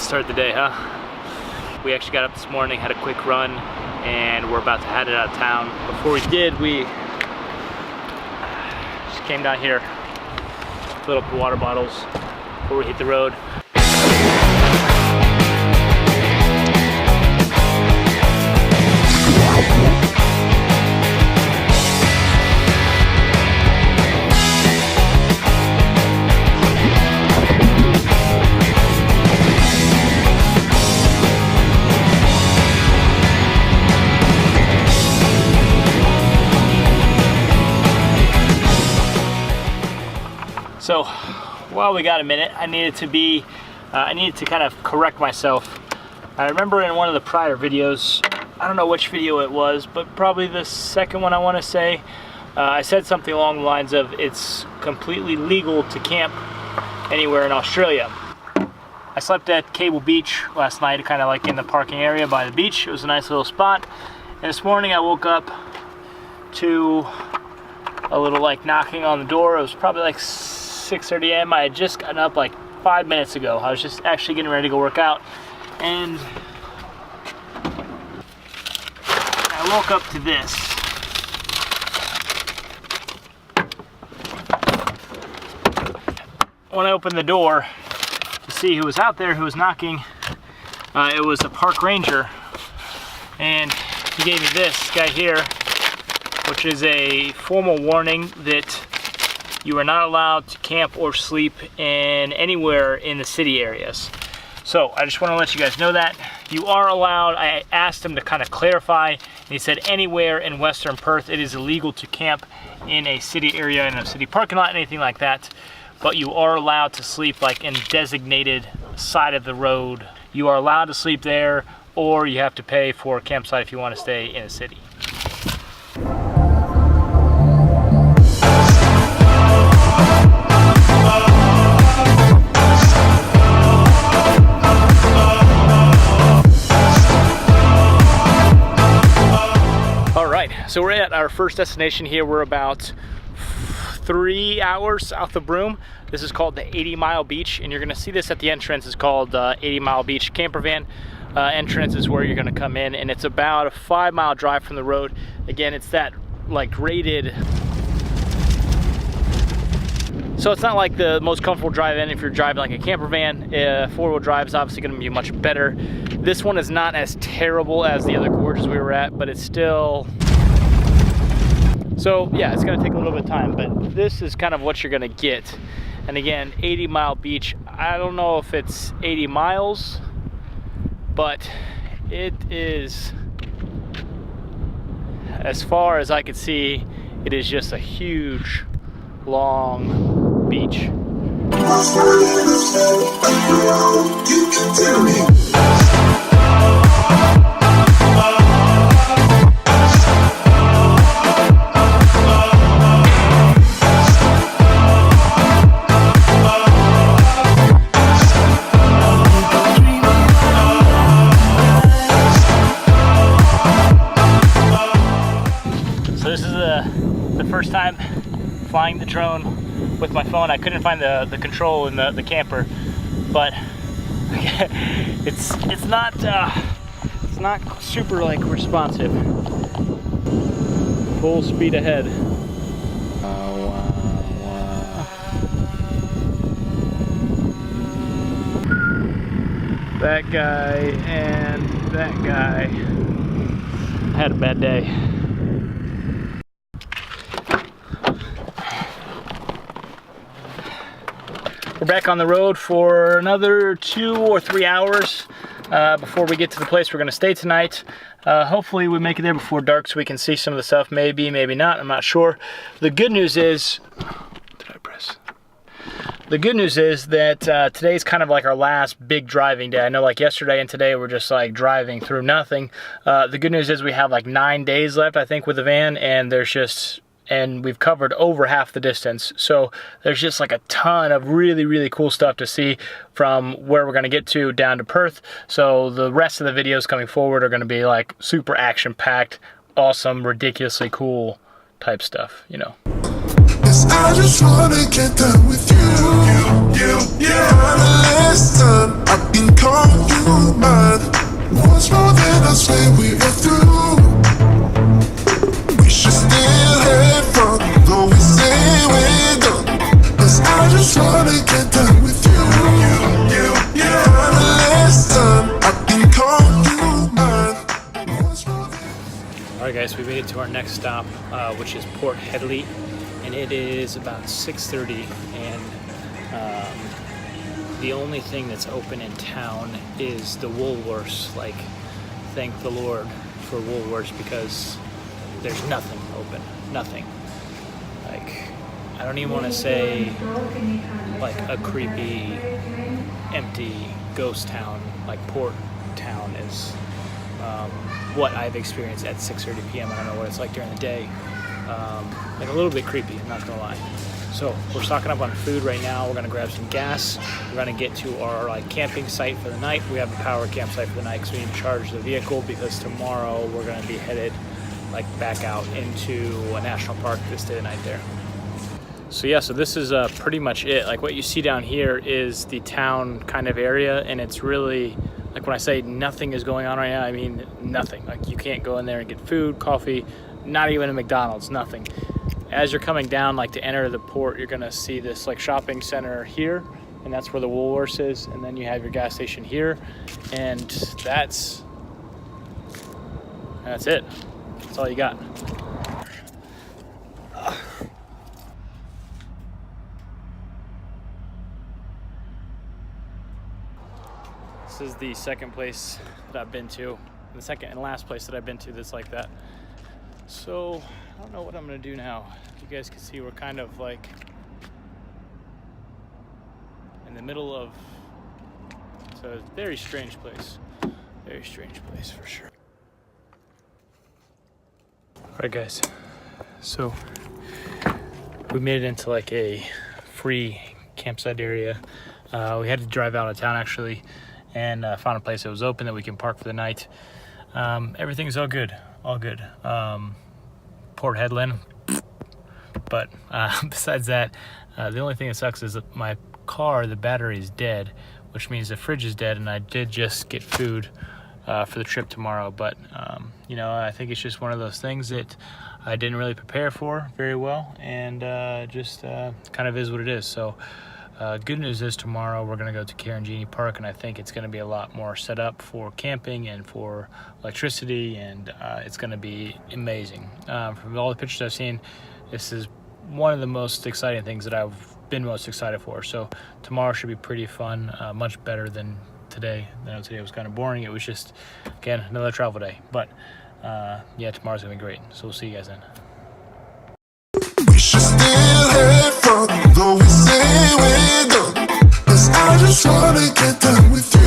Start the day, huh? We actually got up this morning, had a quick run, and we're about to head out of town. Before we did, we just came down here, filled up the water bottles before we hit the road. So while we got a minute, I needed to kind of correct myself. I remember in one of the prior videos, I don't know which video it was, but probably the second one I want to say, I said something along the lines of it's completely legal to camp anywhere in Australia. I slept at Cable Beach last night, kind of like in the parking area by the beach. It was a nice little spot. And this morning I woke up to a little like knocking on the door. It was probably like 6:30 a.m. I had just gotten up like 5 minutes ago. I was just actually getting ready to go work out, and I woke up to this. When I opened the door to see who was out there, who was knocking, it was a park ranger, and he gave me this guy here, which is a formal warning that you are not allowed to camp or sleep in anywhere in the city areas. So I just want to let you guys know that you are allowed. I asked him to kind of clarify, and he said anywhere in Western Perth it is illegal to camp in a city area, in a city parking lot, anything like that. But you are allowed to sleep like in designated side of the road. You are allowed to sleep there, or you have to pay for a campsite if you want to stay in a city. So we're at our first destination here. We're about 3 hours south of Broome. This is called the 80 Mile Beach, and you're gonna see this at the entrance. It's called 80 Mile Beach camper van. Entrance is where you're gonna come in, and it's about a 5-mile drive from the road. Again, it's that like rated, so it's not like the most comfortable drive in if you're driving like a camper van. 4-wheel drive is obviously gonna be much better. This one is not as terrible as the other gorges we were at, but it's still, so yeah, it's gonna take a little bit of time, but this is kind of what you're gonna get. And again, 80 Mile Beach, I don't know if it's 80 miles, but it is, as far as I can see, it is just a huge, long beach. First time flying the drone with my phone. I couldn't find the control in the camper, but it's not super like responsive. Full speed ahead. That guy and that guy. I had a bad day. We're back on the road for another 2 or 3 hours before we get to the place we're going to stay tonight. Hopefully we make it there before dark so we can see some of the stuff. Maybe, maybe not. I'm not sure. The good news is, the good news is that today's kind of like our last big driving day. I know like yesterday and today we're just like driving through nothing. The good news is we have like 9 days left, I think, with the van, and we've covered over half the distance. So there's just like a ton of really, really cool stuff to see from where we're gonna get to down to Perth. So the rest of the videos coming forward are gonna be like super action-packed, awesome, ridiculously cool type stuff, you know. I just wanna get done with you. For the last time, I can call you mine. Once more than I swear we are through. We should still have fun, though we say we're done. 'Cause I just wanna get done with you. For the last time, I can call you mine. Once more than Alright guys, we made it to our next stop, which is Port Hedland, and it is about 6:30, and the only thing that's open in town is the Woolworths. Like, thank the Lord for Woolworths, because there's nothing open, nothing. Like, I don't even want to say like a creepy, empty ghost town like Port Town is what I've experienced at 6:30 p.m. I don't know what it's like during the day. Like a little bit creepy, I'm not gonna lie. So we're stocking up on food right now. We're gonna grab some gas. We're gonna get to our like camping site for the night. We have a power campsite for the night because we need to charge the vehicle, because tomorrow we're gonna be headed like back out into a national park to stay the night there. So yeah, so this is pretty much it. Like, what you see down here is the town kind of area, and it's really, like, when I say nothing is going on right now, I mean nothing. Like, you can't go in there and get food, coffee, not even a McDonald's, nothing. As you're coming down, like, to enter the port, you're gonna see this like shopping center here, and that's where the Woolworths is, and then you have your gas station here, and that's it. That's all you got. This is the second place that I've been to, the second and last place that I've been to that's like that. So I don't know what I'm gonna do now. You guys can see we're kind of like in the middle of, it's a very strange place. Very strange place for sure. Alright guys, so we made it into like a free campsite area. We had to drive out of town actually, and found a place that was open that we can park for the night. Everything's all good, all good. Port Hedland, but besides that, the only thing that sucks is that my car, the battery is dead, which means the fridge is dead, and I did just get food for the trip tomorrow, but you know, I think it's just one of those things that I didn't really prepare for very well, and just kind of is what it is. So good news is tomorrow we're going to go to Karanjini Park, and I think it's going to be a lot more set up for camping and for electricity, and it's going to be amazing. From all the pictures I've seen, this is one of the most exciting things that I've been most excited for. So tomorrow should be pretty fun, much better than today. I know today was kind of boring. It was just, again, another travel day. But yeah, tomorrow's going to be great. So we'll see you guys then. we should still have fun, though we say we're done. 'Cause I just wanna get done with you.